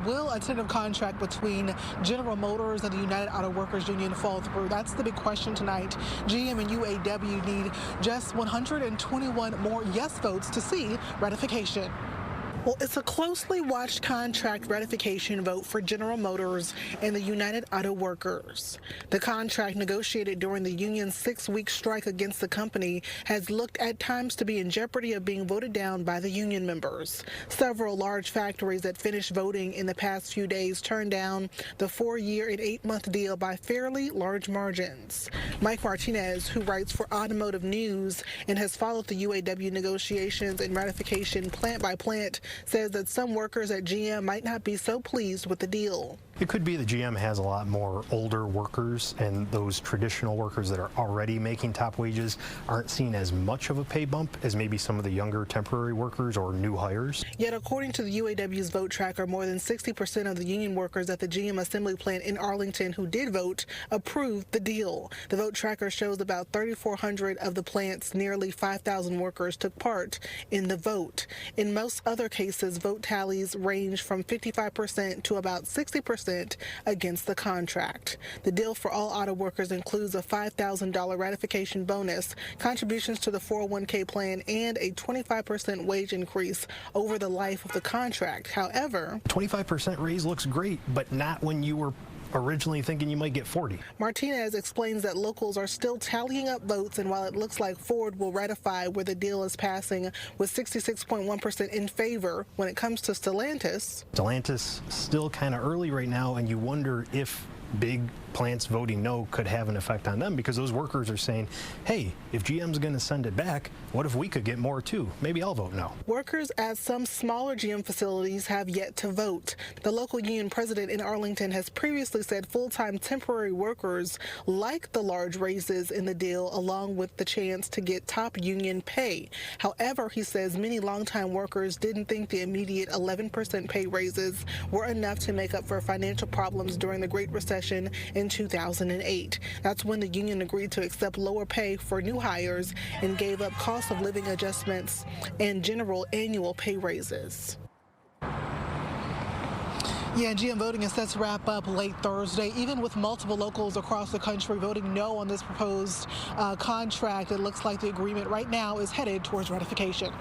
Will a tentative contract between General Motors and the United Auto Workers Union fall through? That's the big question tonight. GM and UAW need just 121 more yes votes to see ratification. Well, it's a closely watched contract ratification vote for General Motors and the United Auto Workers. The contract, negotiated during the union's 6-week strike against the company, has looked at times to be in jeopardy of being voted down by the union members. Several large factories that finished voting in the past few days turned down the 4-year and 8-month deal by fairly large margins. Mike Martinez, who writes for Automotive News and has followed the UAW negotiations and ratification plant by plant, says that some workers at GM might not be so pleased with the deal. It could be that GM has a lot more older workers, and those traditional workers that are already making top wages aren't seeing as much of a pay bump as maybe some of the younger temporary workers or new hires. Yet, according to the UAW's vote tracker, more than 60% of the union workers at the GM assembly plant in Arlington who did vote approved the deal. The vote tracker shows about 3,400 of the plant's nearly 5,000 workers took part in the vote. In most other cases, vote tallies range from 55% to about 60% against the contract. The deal for all auto workers includes a $5,000 ratification bonus, contributions to the 401k plan, and a 25% wage increase over the life of the contract. However, 25% raise looks great, but not when you were originally thinking you might get 40. Martinez explains that locals are still tallying up votes, and while it looks like Ford will ratify where the deal is passing with 66.1% in favor, when it comes to Stellantis Still kind of early right now, and you wonder if big plants voting no could have an effect on them, because those workers are saying, hey, if GM's going to send it back, what if we could get more too? Maybe I'll vote no. Workers at some smaller GM facilities have yet to vote. The local union president in Arlington has previously said full-time temporary workers like the large raises in the deal, along with the chance to get top union pay. However, he says many longtime workers didn't think the immediate 11% pay raises were enough to make up for financial problems during the Great Recession in 2008. That's when the union agreed to accept lower pay for new hires and gave up cost of living adjustments and general annual pay raises. Yeah, GM voting is set to wrap up late Thursday. Even with multiple locals across the country voting no on this proposed contract, it looks like the agreement right now is headed towards ratification.